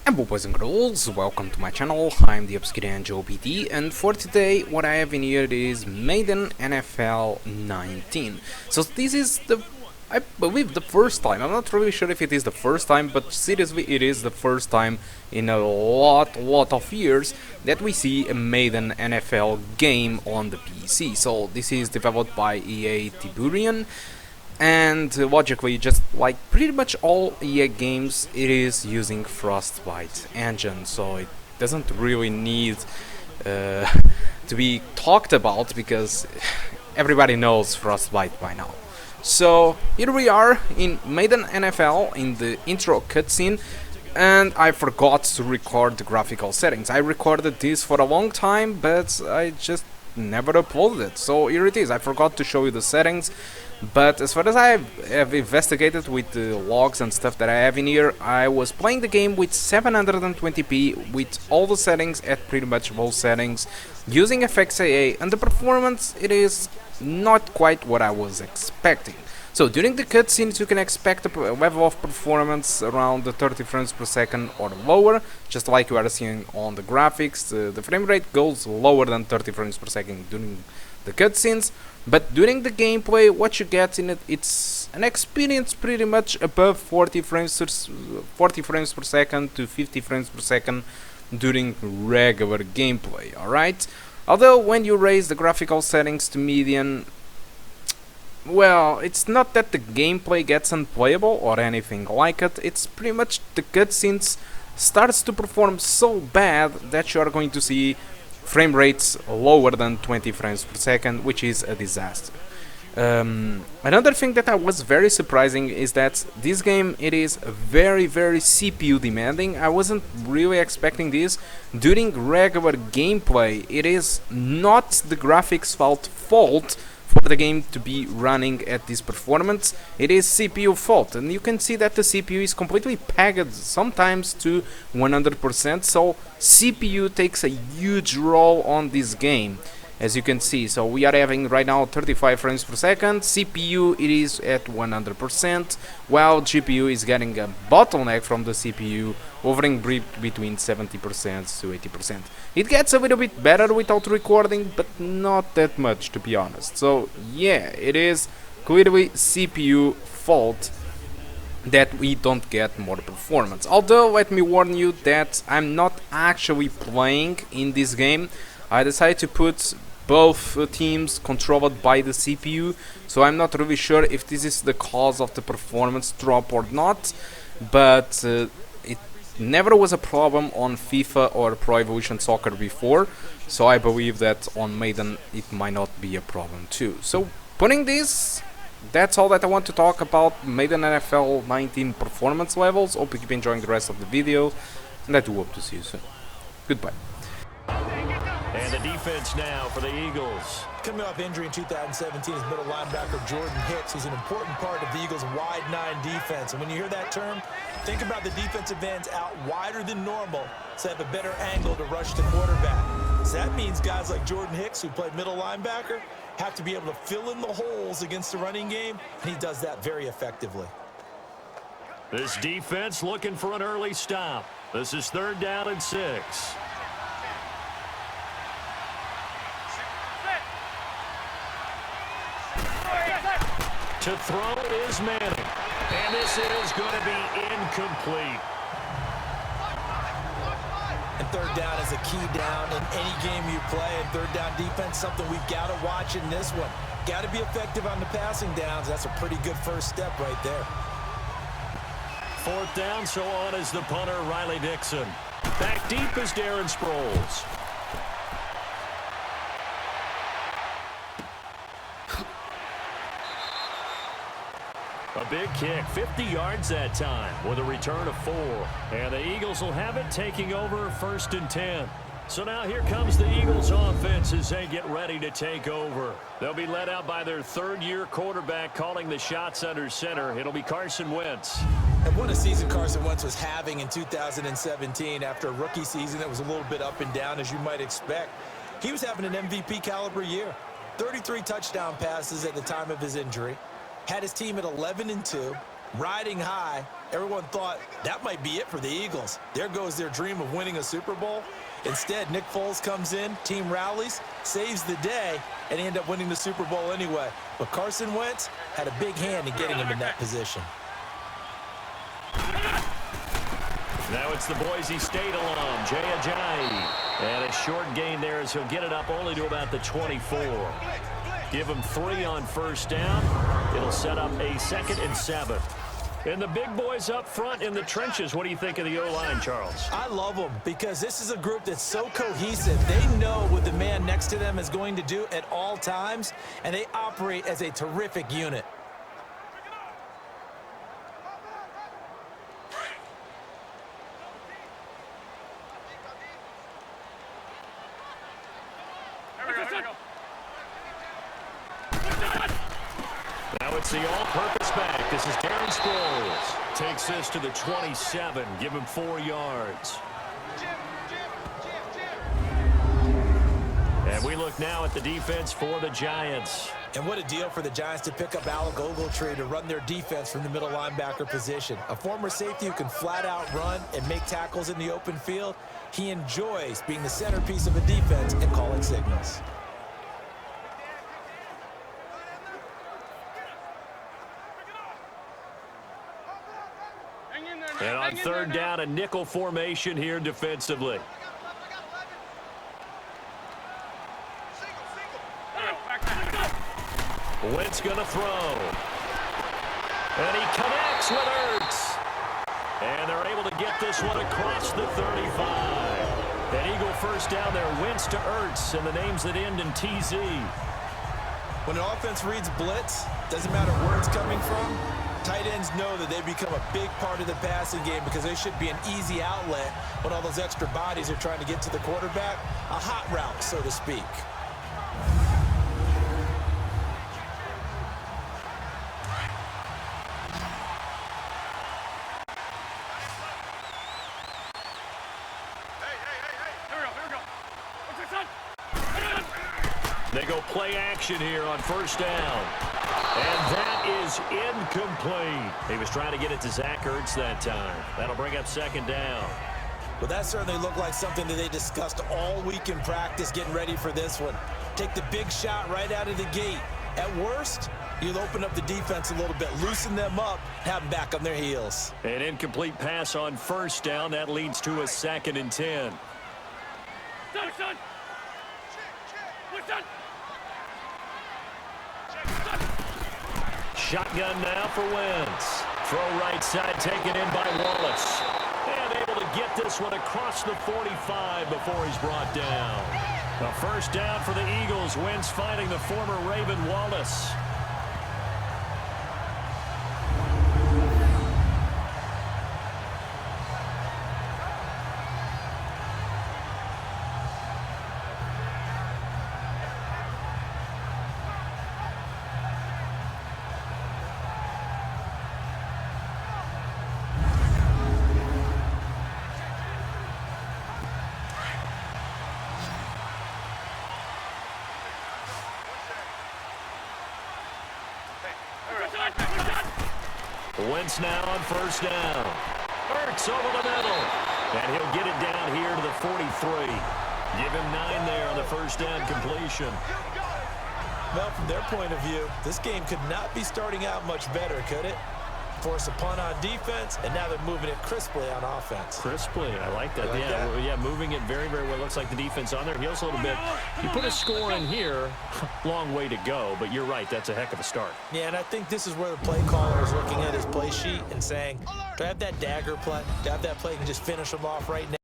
Hello boys and girls, welcome to my channel. I'm the Obscurian Joe PT, and for today what I have in here is Madden NFL 19. So this is I believe the first time, I'm not really sure if it is the first time, but seriously it is the first time in a lot of years that we see a Madden NFL game on the PC. So this is developed by EA Tiberian. And logically, just like pretty much all EA games, it is using Frostbite engine, so it doesn't really need to be talked about because everybody knows Frostbite by now. So here we are in Madden NFL in the intro cutscene, and I forgot to record the graphical settings. I recorded this for a long time, but I just never uploaded it. So here it is. I forgot to show you the settings. But as far as I have investigated with the logs and stuff that I have in here, I was playing the game with 720p with all the settings at pretty much all settings, using FXAA, and the performance, it is not quite what I was expecting. So during the cutscenes you can expect a level of performance around the 30 frames per second or lower, just like you are seeing on the graphics. The frame rate goes lower than 30 frames per second during the cutscenes, but during the gameplay what you get in it, it's an experience pretty much above 40 frames per second to 50 frames per second during regular gameplay, alright? Although when you raise the graphical settings to median, well, it's not that the gameplay gets unplayable or anything like it, it's pretty much the cutscenes starts to perform so bad that you are going to see frame rates lower than 20 frames per second, which is a disaster. Another thing that was very surprising is that this game, it is very CPU demanding. I wasn't really expecting this. During regular gameplay, it is not the graphics fault for the game to be running at this performance. It is CPU fault, and you can see that the CPU is completely pegged sometimes to 100%, so CPU takes a huge role on this game, as you can see. So we are having right now 35 frames per second, CPU it is at 100%, while GPU is getting a bottleneck from the CPU, hovering between 70% to 80%. It gets a little bit better without recording, but not that much, to be honest. So yeah, it is clearly CPU fault that we don't get more performance. Although let me warn you that I'm not actually playing in this game. I decided to put both teams controlled by the CPU, so I'm not really sure if this is the cause of the performance drop or not, but it never was a problem on FIFA or Pro Evolution Soccer before, so I believe that on Madden it might not be a problem too. So putting this, that's all that I want to talk about Madden NFL 19 performance levels. Hope you keep enjoying the rest of the video, and I do hope to see you soon. Goodbye. And the defense now for the Eagles. Coming off injury in 2017 is middle linebacker Jordan Hicks. He's an important part of the Eagles' wide 9 defense. And when you hear that term, think about the defensive ends out wider than normal to have a better angle to rush the quarterback. So that means guys like Jordan Hicks, who played middle linebacker, have to be able to fill in the holes against the running game, and he does that very effectively. This defense looking for an early stop. This is 3rd down and 6. To throw is Manning, and this is going to be incomplete. And 3rd down is a key down in any game you play, and 3rd down defense, something we've got to watch in this one. Got to be effective on the passing downs. That's a pretty good first step right there. 4th down, so on is the punter, Riley Dixon. Back deep is Darren Sproles. A big kick, 50 yards that time, with a return of 4. And the Eagles will have it, taking over 1st and 10. So now here comes the Eagles offense as they get ready to take over. They'll be led out by their 3rd-year quarterback calling the shots under center. It'll be Carson Wentz. And what a season Carson Wentz was having in 2017 after a rookie season that was a little bit up and down, as you might expect. He was having an MVP caliber year. 33 touchdown passes at the time of his injury. Had his team at 11-2. riding high. Everyone thought that might be it for the Eagles. There goes their dream of winning a Super Bowl. Instead, Nick Foles comes in, team rallies, saves the day, and they end up winning the Super Bowl anyway. But Carson Wentz had a big hand in getting him in that position. Now it's the Boise State alum, Jay Ajayi. And a short gain there as he'll get it up only to about the 24. Give him 3 on first down. It'll set up a 2nd and 7. And the big boys up front in the trenches. What do you think of the O-line, Charles? I love them because this is a group that's so cohesive. They know what the man next to them is going to do at all times, and they operate as a terrific unit. Now it's the all-purpose back. This is Darren Sproles. Takes this to the 27. Give him 4 yards. And we look now at the defense for the Giants. And what a deal for the Giants to pick up Alec Ogletree to run their defense from the middle linebacker position. A former safety who can flat out run and make tackles in the open field. He enjoys being the centerpiece of a defense and calling signals. And on 3rd down, a nickel formation here defensively. Wentz going to throw. And he connects with Ertz. And they're able to get this one across the 35. An Eagle first down there. Wentz to Ertz, and the names that end in TZ. When an offense reads blitz, doesn't matter where it's coming from, tight ends know that they become a big part of the passing game because they should be an easy outlet when all those extra bodies are trying to get to the quarterback. A hot route, so to speak. They go play action here on first down. And that is incomplete. He was trying to get it to Zach Ertz that time. That'll bring up 2nd down. Well, that certainly looked like something that they discussed all week in practice getting ready for this one. Take the big shot right out of the gate. At worst, you'll open up the defense a little bit, loosen them up, have them back on their heels. An incomplete pass on first down. That leads to a 2nd and 10. Shotgun now for Wentz. Throw right side taken in by Wallace. And able to get this one across the 45 before he's brought down. A first down for the Eagles. Wentz finding the former Raven Wallace. Wentz now on first down. Ertz over the middle. And he'll get it down here to the 43. Give him 9 there on the first down completion. Well, from their point of view, this game could not be starting out much better, could it? Force a punt on defense, and now they're moving it crisply on offense. Crisply, I like that. Like yeah, that? yeah, moving it very, very well. Looks like the defense on their heels a little bit. You put a score in here, long way to go, but you're right, that's a heck of a start. Yeah, and I think this is where the play caller is looking at his play sheet and saying, do I have that dagger play? Do I have that play and just finish them off right now?